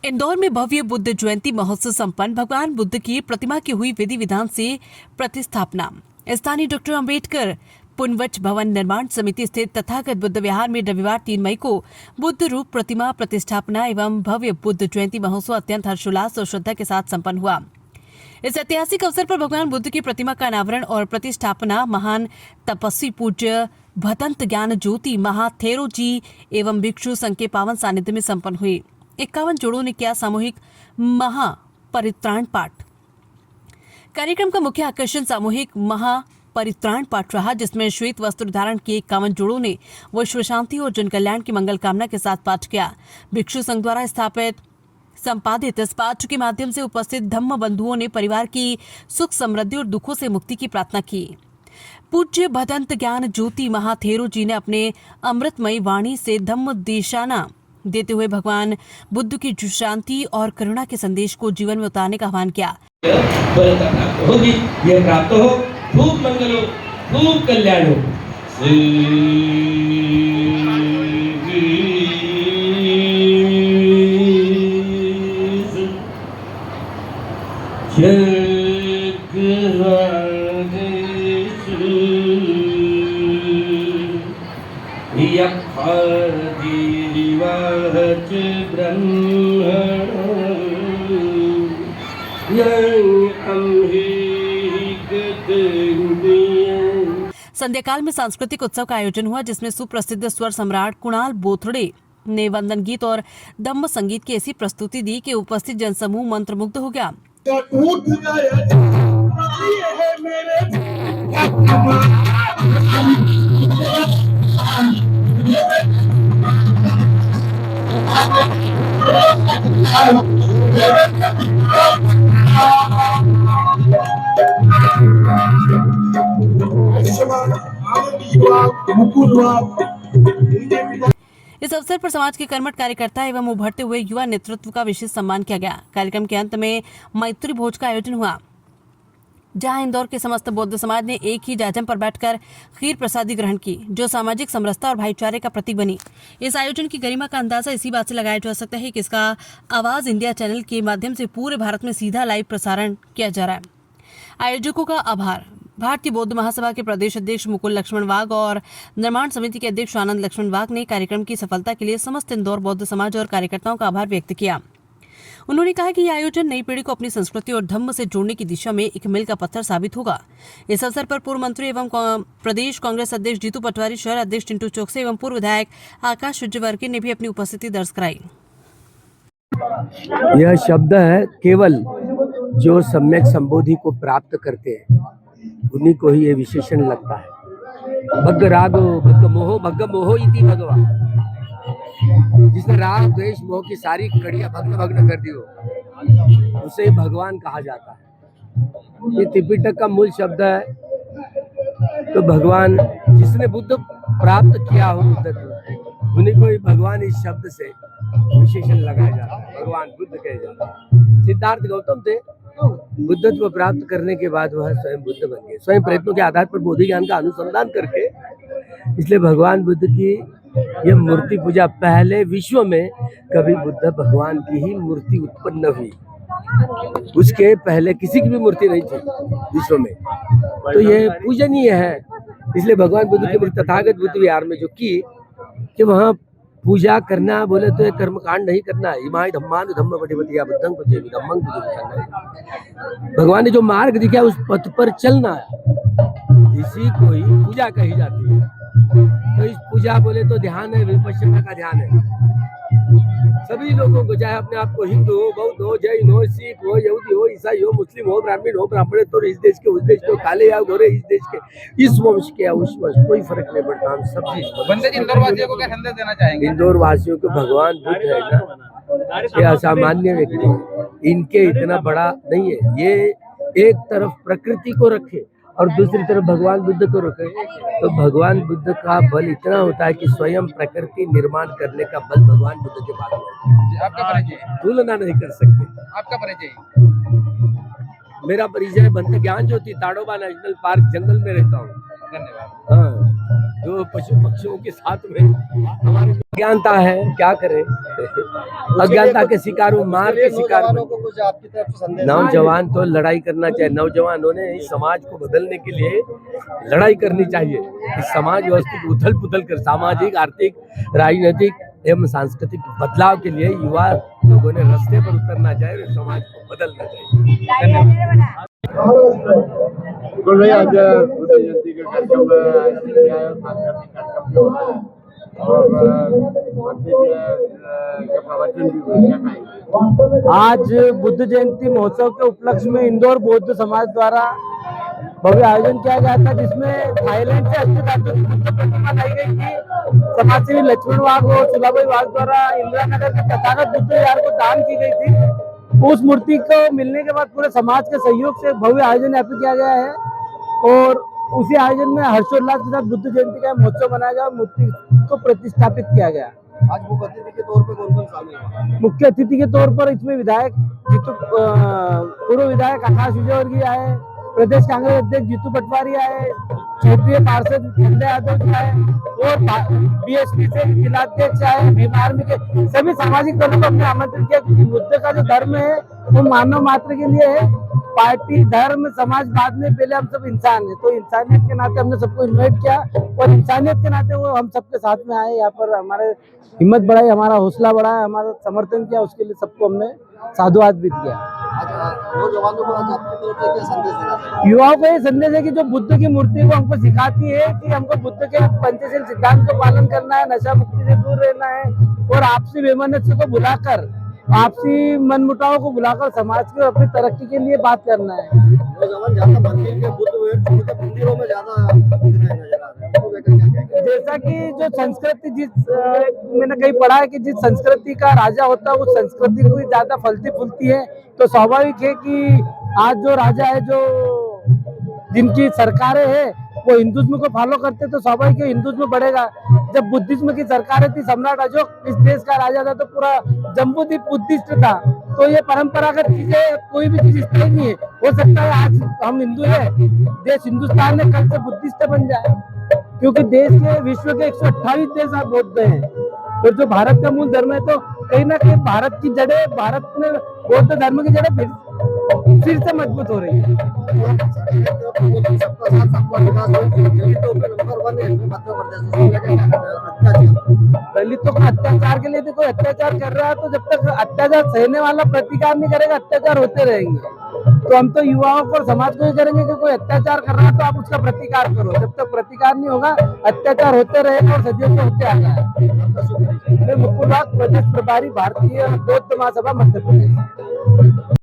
इंदौर में भव्य बुद्ध जयंती महोत्सव संपन्न। भगवान बुद्ध की प्रतिमा की हुई विधि विधान से प्रतिष्ठापना। स्थानीय डॉक्टर अंबेडकर पुनवट भवन निर्माण समिति स्थित तथागत बुद्ध विहार में रविवार 3 मई को बुद्ध रूप प्रतिमा प्रतिष्ठापना एवं भव्य बुद्ध जयंती महोत्सव अत्यंत हर्षोल्लास और श्रद्धा के साथ संपन्न हुआ। इस ऐतिहासिक अवसर पर भगवान बुद्ध की प्रतिमा का अनावरण और प्रतिष्ठापना महान तपस्वी पूज्य भदंत ज्ञान ज्योति महाथेरो जी एवं भिक्षु संघ के पावन सानिध्य में संपन्न हुई। 51 जोड़ों ने किया सामूहिक महापरित्राण पाठ। कार्यक्रम का मुख्य आकर्षण सामूहिक महापरित्राण पाठ रहा, जिसमें श्वेत वस्त्र धारण किए 51 जोड़ों ने विश्व शांति और जन कल्याण की मंगल कामना के साथ पाठ किया। भिक्षु संघ द्वारा स्थापित संपादित इस पाठ के माध्यम से उपस्थित धम्म बंधुओं ने परिवार की सुख समृद्धि और दुखों से मुक्ति की प्रार्थना की। पूज्य भदंत ज्ञान ज्योति महाथेरो जी ने अपने अमृतमयी वाणी से धम्म देशाना देते हुए भगवान बुद्ध की शांति और करुणा के संदेश को जीवन में उतारने का आह्वान किया। होगी ये प्राप्त हो, खूब मंगल हो, खूब कल्याण हो। संध्याकाल में सांस्कृतिक उत्सव का आयोजन हुआ, जिसमें सुप्रसिद्ध स्वर सम्राट कुणाल बोथड़े ने वंदन गीत और धम्म संगीत की ऐसी प्रस्तुति दी कि उपस्थित जनसमूह मंत्रमुग्ध हो गया। इस अवसर पर समाज के कर्मठ कार्यकर्ता एवं उभरते हुए युवा नेतृत्व का विशेष सम्मान किया गया। कार्यक्रम के अंत में मैत्री भोज का आयोजन हुआ, जहां इंदौर के समस्त बौद्ध समाज ने एक ही जाजम पर बैठकर खीर प्रसादी ग्रहण की, जो सामाजिक समरसता और भाईचारे का प्रतीक बनी। इस आयोजन की गरिमा का अंदाजा इसी बात से लगाया जा सकता है कि इसका आवाज इंडिया चैनल के माध्यम से पूरे भारत में सीधा लाइव प्रसारण किया जा रहा है। आयोजकों का आभार। भारतीय बौद्ध महासभा के प्रदेश अध्यक्ष मुकुल लक्ष्मण वाघ और निर्माण समिति के अध्यक्ष आनंद लक्ष्मण वाघ ने कार्यक्रम की सफलता के लिए समस्त इंदौर बौद्ध समाज और कार्यकर्ताओं का आभार व्यक्त किया। उन्होंने कहा कि यह आयोजन नई पीढ़ी को अपनी संस्कृति और धर्म से जोड़ने की दिशा में एक मील का पत्थर साबित होगा। इस अवसर पर पूर्व मंत्री एवं प्रदेश कांग्रेस अध्यक्ष जीतू पटवारी, शहर अध्यक्ष टिंटू चौकसे एवं पूर्व विधायक आकाश सूर्यवर्की ने भी अपनी उपस्थिति दर्ज कराई। यह शब्द है केवल जो सम्यक संबोधि को प्राप्त करते हैं उन्हीं को ही ये विशेषण लगता है। भग्ग रागो भग्ग मोहो इति भगवा। जिसने राग द्वेष मोह की सारी कड़ियां भग्न कर दी हो, उसे भगवान कहा जाता है। ये त्रिपिटक का मूल शब्द है। तो भगवान जिसने बुद्ध प्राप्त किया हो बुद्धत्व, उन्हीं को ही भगवान इस शब्द से विशेषण लगाया जाता है, भगवान बुद्ध कहे जाते हैं। सिद्धार्थ गौतम थे, बुद्धत्व प्राप्त करने के बाद वह स्वयं बुद्ध बन गए, स्वयं प्रयत्नों के आधार पर बोधि ज्ञान का अनुसंधान करके। इसलिए भगवान बुद्ध की यह मूर्ति पूजा, पहले विश्व में कभी बुद्ध भगवान की ही मूर्ति उत्पन्न हुई, उसके पहले किसी की भी मूर्ति नहीं थी विश्व में। तो ये पूजनीय है। इसलिए भगवान बुद्ध की मूर्ति तथागत बुद्ध विहार में जो की कि वहाँ पूजा करना बोले तो एक कर्मकांड नहीं करना है। इमाय धम्मान धम्म पटिपतिया बुद्धं को जेवी धम्मं को जेवी। भगवान ने जो मार्ग दिखाया उस पथ पर चलना है, इसी को ही पूजा कही जाती है। तो इस पूजा बोले तो ध्यान है, विपश्यना का ध्यान है। सभी लोगों को, चाहे अपने आप को हिंदू हो, बौद्ध हो, जैन हो, सिख हो, यहूदी हो, ईसाई हो, मुस्लिम हो, ब्राह्मण हो, ब्राह्मणेतर इस देश के, उस देश के, काले या गोरे इस देश के, इस वंश के या उस वंश, कोई फर्क नहीं पड़ता। हम सब चीज। इंदौर वासियों को क्या संदेश देना चाहेंगे? इंदौर वासियों को भगवान बुद्ध है ना, ये असामान्य व्यक्ति है, इनके इतना बड़ा नहीं है। ये एक तरफ प्रकृति को रखे और दूसरी तरफ भगवान बुद्ध को रखे, तो भगवान बुद्ध का बल इतना होता है कि स्वयं प्रकृति निर्माण करने का बल भगवान बुद्ध के पास है। आपका परिचय? तुलना नहीं कर सकते। आपका परिचय? मेरा परिचय भदंत ज्ञान ज्योति, ताड़ोबा नेशनल पार्क जंगल में रहता हूँ। धन्यवाद। हाँ। जो पशु पक्षियों के साथ में हमारी अज्ञानता है, क्या करें। अज्ञानता के शिकार हूँ, मार के शिकार हूँ। को कुछ आपकी तरफ से संदेश नौजवान तो लड़ाई करना चाहिए। नौजवानों ने इस समाज को बदलने के लिए लड़ाई करनी चाहिए। इस समाज व्यवस्था को उथल पुथल कर सामाजिक, आर्थिक, राजनीतिक एवं सांस्कृतिक बदलाव के लिए युवा लोगों ने रास्ते पर उतरना चाहिए और समाज को बदलना चाहिए। बिल्कुल भैया, आज बुद्ध जयंती के कार्यक्रम सांस्कृतिक कार्यक्रम जो है और पंडित का प्रवचन भी हुआ। आज बुद्ध जयंती महोत्सव के उपलक्ष्य में इंदौर बौद्ध समाज द्वारा भव्य आयोजन किया गया था, जिसमें थाईलैंड से अस्थि धातु की बुद्ध प्रतिमा लाई गई थी। समाजसेवी लक्ष्मण वाघ और सुलाभाई वाघ द्वारा इंदिरा नगर के तथागत बुद्ध विहार को दान की गई थी। उस मूर्ति को मिलने के बाद पूरे समाज के सहयोग से भव्य आयोजन यहाँ पे किया गया है और उसी आयोजन में हर्षोल्लास के साथ बुद्ध जयंती का महोत्सव मनाया गया और मूर्ति को प्रतिष्ठापित किया गया। आज मुख्य अतिथि के तौर पर कौन कौन शामिल हुआ? मुख्य अतिथि के तौर पर इसमें विधायक पूर्व विधायक आकाश विजयवर्गीय आए, प्रदेश कांग्रेस अध्यक्ष जीतू पटवारी आए, क्षेत्रीय पार्षद खंडे यादव जी आए और बीएसपी से जिलाध्यक्ष आए, भीम आर्मी के सभी सामाजिक दलों को हमने आमंत्रित किया, क्योंकि बुद्ध का जो धर्म है वो मानव मात्र के लिए है। पार्टी, धर्म, समाज बाद में, पहले हम सब इंसान हैं। तो इंसानियत के नाते हमने सबको इन्वाइट किया और इंसानियत के नाते वो हम सबके साथ में आए, यहाँ पर हमारे हिम्मत बढ़ाई, हमारा हौसला बढ़ाया, हमारा समर्थन किया, उसके लिए सबको हमने साधुवाद भी किया। आज नौजवानों को आज आपकी तरफ से क्या संदेश देना चाहिए? युवाओं को ये संदेश है कि जो बुद्ध की मूर्ति को हमको सिखाती है कि हमको बुद्ध के पंचशील सिद्धांत को पालन करना है, नशा मुक्ति से दूर रहना है और आपसी बेमनस्य को भुलाकर, आपसी मनमुटाव को भुलाकर समाज की अपनी तरक्की के लिए बात करना है। नौजवान ज्यादा मंदिर के बुद्ध विहार छोड़कर मंदिरों में ज्यादा नजर आ रहे हैं, तो क्या कहेंगे? जैसा कि जो संस्कृति मैंने कहीं पढ़ा है कि जिस संस्कृति का राजा होता है उस संस्कृति को ज्यादा फलती फूलती है। तो स्वाभाविक है कि आज जो राजा है, जो जिनकी सरकारें हैं वो हिंदुज्म को फॉलो करते, तो स्वाभाविक है हिंदुज्म बढ़ेगा। जब बुद्धिज्म की सरकारें थी, सम्राट अशोक इस देश का राजा था, तो पूरा जम्बूद्वीप बुद्धिस्ट था। तो ये परंपरागत चीजें, कोई भी चीज स्थायी नहीं है। हो सकता है आज हम हिंदू है, देश हिंदुस्तान है, कल से बुद्धिस्ट बन जाए, क्योंकि देश के विश्व के 128 देश आप बौद्ध हैं और जो भारत का मूल धर्म है, तो कहीं ना कहीं भारत की जड़ें, भारत में बौद्ध धर्म की जड़ें फिर से मजबूत हो रही है। दलितों का अत्याचार के लिए तो कोई अत्याचार कर रहा है, तो जब तक अत्याचार सहने वाला प्रतिकार नहीं करेगा, अत्याचार होते रहेंगे। तो हम तो युवाओं को, समाज को ही करेंगे कि कोई अत्याचार कर रहा है तो आप उसका प्रतिकार करो। जब तक प्रतिकार नहीं होगा, अत्याचार होते रहेगा और सदियों से होते आ रहा है। मैं मुकुल वाघ, प्रदेश प्रभारी, भारतीय बौद्ध महासभा, मध्य प्रदेश।